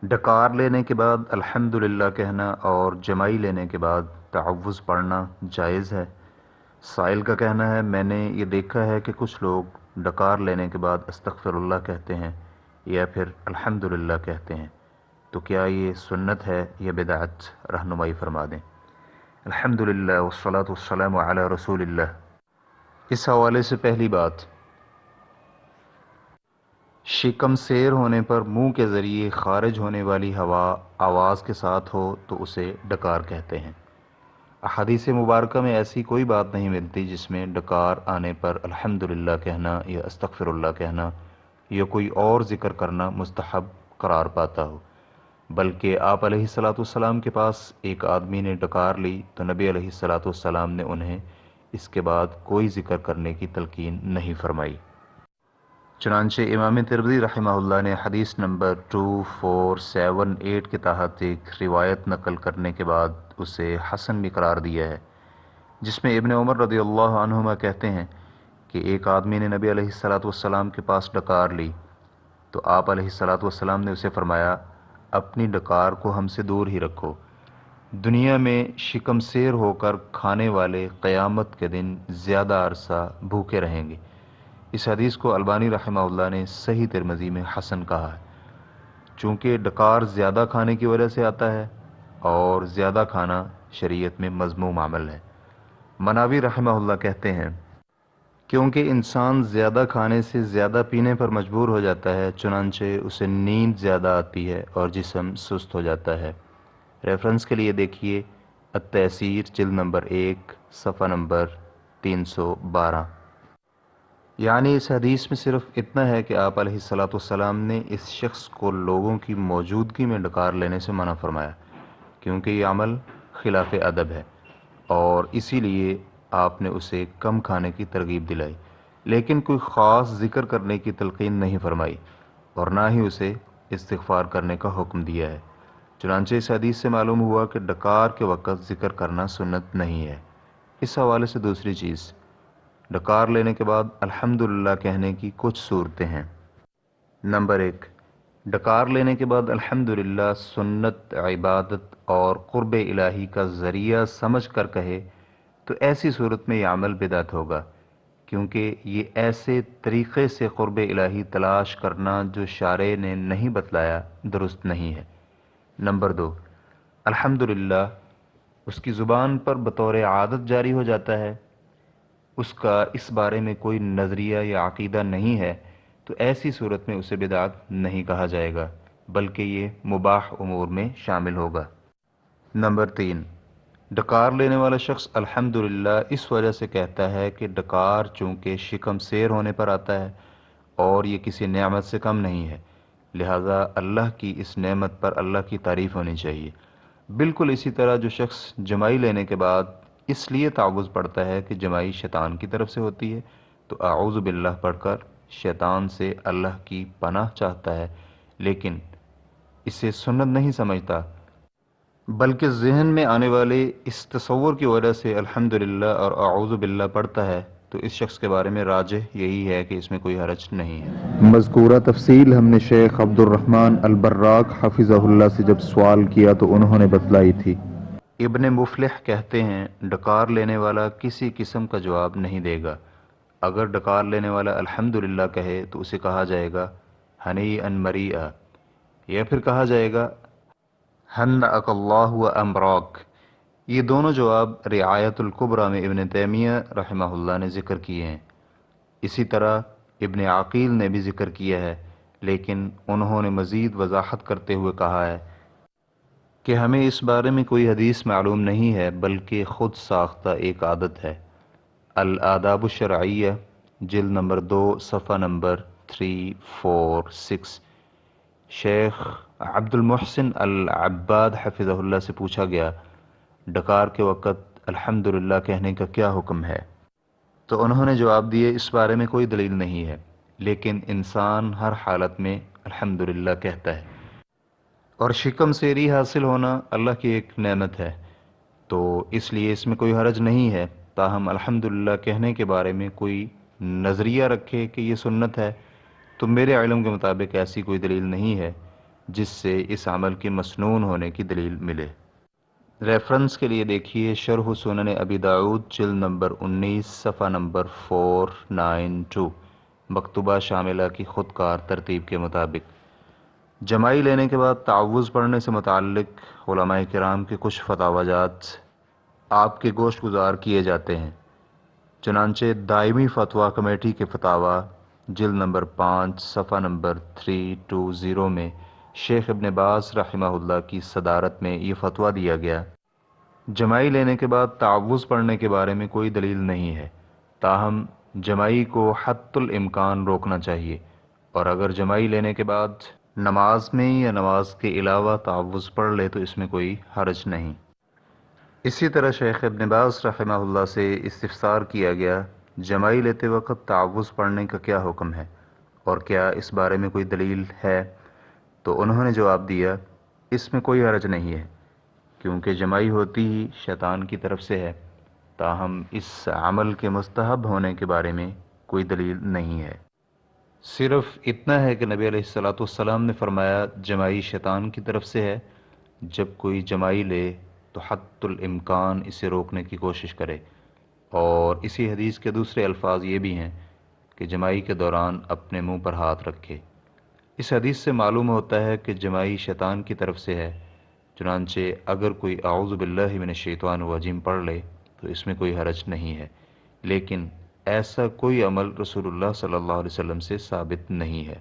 ڈکار لینے کے بعد الحمدللہ کہنا اور جمائی لینے کے بعد تعوذ پڑھنا جائز ہے۔ سائل کا کہنا ہے، میں نے یہ دیکھا ہے کہ کچھ لوگ ڈکار لینے کے بعد استغفر اللہ کہتے ہیں یا پھر الحمدللہ کہتے ہیں، تو کیا یہ سنت ہے یا بدعت؟ رہنمائی فرما دیں۔ الحمدللہ والصلاة والسلام علی رسول اللہ۔ اس حوالے سے پہلی بات، شکم سیر ہونے پر منہ کے ذریعے خارج ہونے والی ہوا آواز کے ساتھ ہو تو اسے ڈکار کہتے ہیں۔ احادیث مبارکہ میں ایسی کوئی بات نہیں ملتی جس میں ڈکار آنے پر الحمدللہ کہنا یا استغفر اللہ کہنا یا کوئی اور ذکر کرنا مستحب قرار پاتا ہو، بلکہ آپ علیہ الصلاۃ والسلام کے پاس ایک آدمی نے ڈکار لی تو نبی علیہ الصلاۃ والسلام نے انہیں اس کے بعد کوئی ذکر کرنے کی تلقین نہیں فرمائی۔ چنانچہ امام ترمذی رحمہ اللہ نے حدیث نمبر 2478 کے تحت ایک روایت نقل کرنے کے بعد اسے حسن بھی قرار دیا ہے، جس میں ابن عمر رضی اللہ عنہما کہتے ہیں کہ ایک آدمی نے نبی علیہ الصلاۃ والسلام کے پاس ڈکار لی تو آپ علیہ الصلاۃ والسلام نے اسے فرمایا، اپنی ڈکار کو ہم سے دور ہی رکھو، دنیا میں شکم سیر ہو کر کھانے والے قیامت کے دن زیادہ عرصہ بھوکے رہیں گے۔ اس حدیث کو البانی رحمہ اللہ نے صحیح ترمذی میں حسن کہا ہے، چونکہ ڈکار زیادہ کھانے کی وجہ سے آتا ہے اور زیادہ کھانا شریعت میں مذموم عمل ہے۔ مناوی رحمہ اللہ کہتے ہیں، کیونکہ انسان زیادہ کھانے سے زیادہ پینے پر مجبور ہو جاتا ہے، چنانچہ اسے نیند زیادہ آتی ہے اور جسم سست ہو جاتا ہے۔ ریفرنس کے لیے دیکھیے التیسیر جلد نمبر 1 صفحہ نمبر 312۔ یعنی اس حدیث میں صرف اتنا ہے کہ آپ علیہ الصلاۃ والسلام نے اس شخص کو لوگوں کی موجودگی میں ڈکار لینے سے منع فرمایا، کیونکہ یہ عمل خلاف ادب ہے، اور اسی لیے آپ نے اسے کم کھانے کی ترغیب دلائی، لیکن کوئی خاص ذکر کرنے کی تلقین نہیں فرمائی اور نہ ہی اسے استغفار کرنے کا حکم دیا ہے۔ چنانچہ اس حدیث سے معلوم ہوا کہ ڈکار کے وقت ذکر کرنا سنت نہیں ہے۔ اس حوالے سے دوسری چیز، ڈکار لینے کے بعد الحمدللہ کہنے کی کچھ صورتیں ہیں۔ نمبر 1، ڈکار لینے کے بعد الحمدللہ سنت، عبادت اور قرب الہی کا ذریعہ سمجھ کر کہے تو ایسی صورت میں یہ عمل بدعت ہوگا، کیونکہ یہ ایسے طریقے سے قرب الہی تلاش کرنا جو شارع نے نہیں بتلایا درست نہیں ہے۔ نمبر 2، الحمدللہ اس کی زبان پر بطور عادت جاری ہو جاتا ہے، اس کا اس بارے میں کوئی نظریہ یا عقیدہ نہیں ہے، تو ایسی صورت میں اسے بدعت نہیں کہا جائے گا، بلکہ یہ مباح امور میں شامل ہوگا۔ نمبر 3، ڈکار لینے والا شخص الحمدللہ اس وجہ سے کہتا ہے کہ ڈکار چونکہ شکم سیر ہونے پر آتا ہے اور یہ کسی نعمت سے کم نہیں ہے، لہذا اللہ کی اس نعمت پر اللہ کی تعریف ہونی چاہیے۔ بالکل اسی طرح جو شخص جمائی لینے کے بعد اس لیے تعوذ پڑھتا ہے کہ جمائی شیطان کی طرف سے ہوتی ہے تو اعوذ باللہ پڑھ کر شیطان سے اللہ کی پناہ چاہتا ہے، لیکن اسے سنت نہیں سمجھتا، بلکہ ذہن میں آنے والے اس تصور کی وجہ سے الحمدللہ اور اعوذ باللہ پڑھتا ہے، تو اس شخص کے بارے میں راجح یہی ہے کہ اس میں کوئی حرج نہیں ہے۔ مذکورہ تفصیل ہم نے شیخ عبد الرحمن البراق حفظہ اللہ سے جب سوال کیا تو انہوں نے بتلائی تھی۔ ابن مفلح کہتے ہیں، ڈکار لینے والا کسی قسم کا جواب نہیں دے گا۔ اگر ڈکار لینے والا الحمدللہ کہے تو اسے کہا جائے گا ہنیئا مریئا، یا پھر کہا جائے گا ہنأک اللہ و امراک۔ یہ دونوں جواب رعایت الکبریٰ میں ابن تیمیہ رحمہ اللہ نے ذکر کیے ہیں۔ اسی طرح ابن عقیل نے بھی ذکر کیا ہے، لیکن انہوں نے مزید وضاحت کرتے ہوئے کہا ہے کہ ہمیں اس بارے میں کوئی حدیث معلوم نہیں ہے، بلکہ خود ساختہ ایک عادت ہے۔ الآداب الشرعیہ جلد نمبر 2 صفحہ نمبر 346۔ شیخ عبد المحسن العباد حفظہ اللہ سے پوچھا گیا، ڈکار کے وقت الحمدللہ کہنے کا کیا حکم ہے؟ تو انہوں نے جواب دیے، اس بارے میں کوئی دلیل نہیں ہے، لیکن انسان ہر حالت میں الحمدللہ کہتا ہے، اور شکم سیری حاصل ہونا اللہ کی ایک نعمت ہے، تو اس لیے اس میں کوئی حرج نہیں ہے۔ تاہم الحمدللہ کہنے کے بارے میں کوئی نظریہ رکھے کہ یہ سنت ہے، تو میرے علم کے مطابق ایسی کوئی دلیل نہیں ہے۔ جس سے اس عمل کے مسنون ہونے کی دلیل ملے۔ ریفرنس کے لیے دیکھیے شرح سنن ابی داؤد جلد نمبر 19 صفحہ نمبر 492، مکتوبہ شاملہ کی خودکار ترتیب کے مطابق۔ جمائی لینے کے بعد تعوذ پڑھنے سے متعلق علماء کرام کے کچھ فتاوی جات آپ کے گوش گزار کیے جاتے ہیں۔ چنانچہ دائمی فتویٰ کمیٹی کے فتاوی جلد نمبر 5 صفحہ نمبر 320 میں شیخ ابن باز رحمہ اللہ کی صدارت میں یہ فتویٰ دیا گیا۔ جمائی لینے کے بعد تعوذ پڑھنے کے بارے میں کوئی دلیل نہیں ہے، تاہم جمائی کو حتی الامکان روکنا چاہیے، اور اگر جمائی لینے کے بعد نماز میں یا نماز کے علاوہ تعوذ پڑھ لے تو اس میں کوئی حرج نہیں۔ اسی طرح شیخ ابن باز رحمہ اللہ سے استفسار کیا گیا، جمائی لیتے وقت تعوذ پڑھنے کا کیا حکم ہے اور کیا اس بارے میں کوئی دلیل ہے؟ تو انہوں نے جواب دیا، اس میں کوئی حرج نہیں ہے، کیونکہ جمائی ہوتی ہی شیطان کی طرف سے ہے، تاہم اس عمل کے مستحب ہونے کے بارے میں کوئی دلیل نہیں ہے۔ صرف اتنا ہے کہ نبی علیہ الصلوۃ والسلام نے فرمایا جمائی شیطان کی طرف سے ہے۔ جب کوئی جمائی لے تو حتی الامکان اسے روکنے کی کوشش کرے، اور اسی حدیث کے دوسرے الفاظ یہ بھی ہیں کہ جمائی کے دوران اپنے منہ پر ہاتھ رکھے۔ اس حدیث سے معلوم ہوتا ہے کہ جمائی شیطان کی طرف سے ہے، چنانچہ اگر کوئی اعوذ باللہ من الشیطان الرجیم پڑھ لے تو اس میں کوئی حرج نہیں ہے، لیکن ایسا کوئی عمل رسول اللہ صلی اللہ علیہ وسلم سے ثابت نہیں ہے۔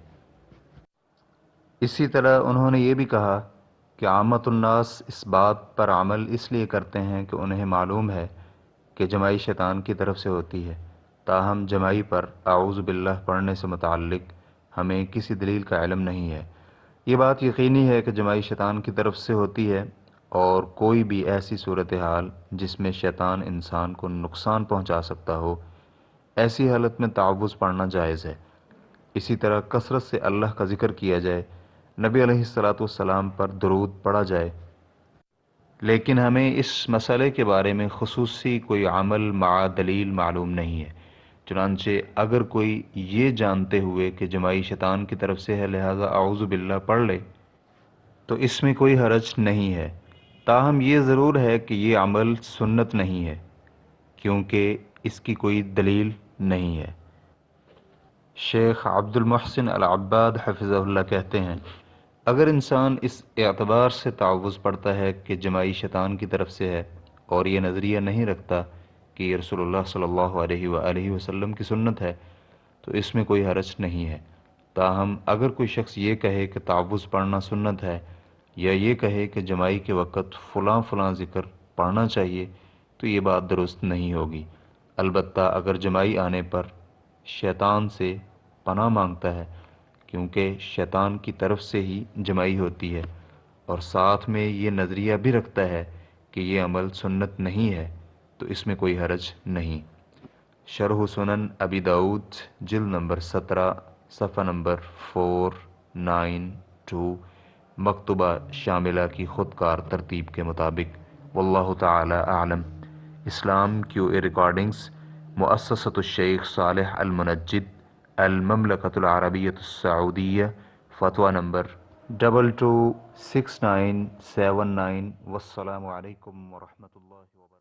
اسی طرح انہوں نے یہ بھی کہا کہ عامۃ الناس اس بات پر عمل اس لیے کرتے ہیں کہ انہیں معلوم ہے کہ جمائی شیطان کی طرف سے ہوتی ہے، تاہم جمائی پر اعوذ باللہ پڑھنے سے متعلق ہمیں کسی دلیل کا علم نہیں ہے۔ یہ بات یقینی ہے کہ جمائی شیطان کی طرف سے ہوتی ہے، اور کوئی بھی ایسی صورتحال جس میں شیطان انسان کو نقصان پہنچا سکتا ہو، ایسی حالت میں تعوذ پڑھنا جائز ہے۔ اسی طرح کثرت سے اللہ کا ذکر کیا جائے، نبی علیہ الصلوۃ والسلام پر درود پڑھا جائے، لیکن ہمیں اس مسئلے کے بارے میں خصوصی کوئی عمل مع دلیل معلوم نہیں ہے۔ چنانچہ اگر کوئی یہ جانتے ہوئے کہ جمائی شیطان کی طرف سے ہے لہذا اعوذ باللہ پڑھ لے تو اس میں کوئی حرج نہیں ہے، تاہم یہ ضرور ہے کہ یہ عمل سنت نہیں ہے، کیونکہ اس کی کوئی دلیل نہیں ہے۔ شیخ عبد المحسن العباد حفظہ اللہ کہتے ہیں، اگر انسان اس اعتبار سے تعوذ پڑھتا ہے کہ جمائی شیطان کی طرف سے ہے اور یہ نظریہ نہیں رکھتا کہ یہ رسول اللہ صلی اللہ علیہ وآلہ وسلم کی سنت ہے تو اس میں کوئی حرج نہیں ہے، تاہم اگر کوئی شخص یہ کہے کہ تعوذ پڑھنا سنت ہے، یا یہ کہے کہ جمائی کے وقت فلاں فلاں ذکر پڑھنا چاہیے، تو یہ بات درست نہیں ہوگی۔ البتہ اگر جمائی آنے پر شیطان سے پناہ مانگتا ہے، کیونکہ شیطان کی طرف سے ہی جمائی ہوتی ہے، اور ساتھ میں یہ نظریہ بھی رکھتا ہے کہ یہ عمل سنت نہیں ہے، تو اس میں کوئی حرج نہیں۔ شرح سنن ابی داؤد جلد نمبر 17 صفحہ نمبر 492، مکتوبہ شاملہ کی خودکار ترتیب کے مطابق۔ واللہ تعالی اعلم۔ اسلام کیو اے ریکارڈنگز، مؤسسۃ الشیخ صالح المنجد، المملکۃ العربیۃ السعودیہ، فتویٰ نمبر 226979۔ والسلام علیکم ورحمۃ اللہ وبرکاتہ۔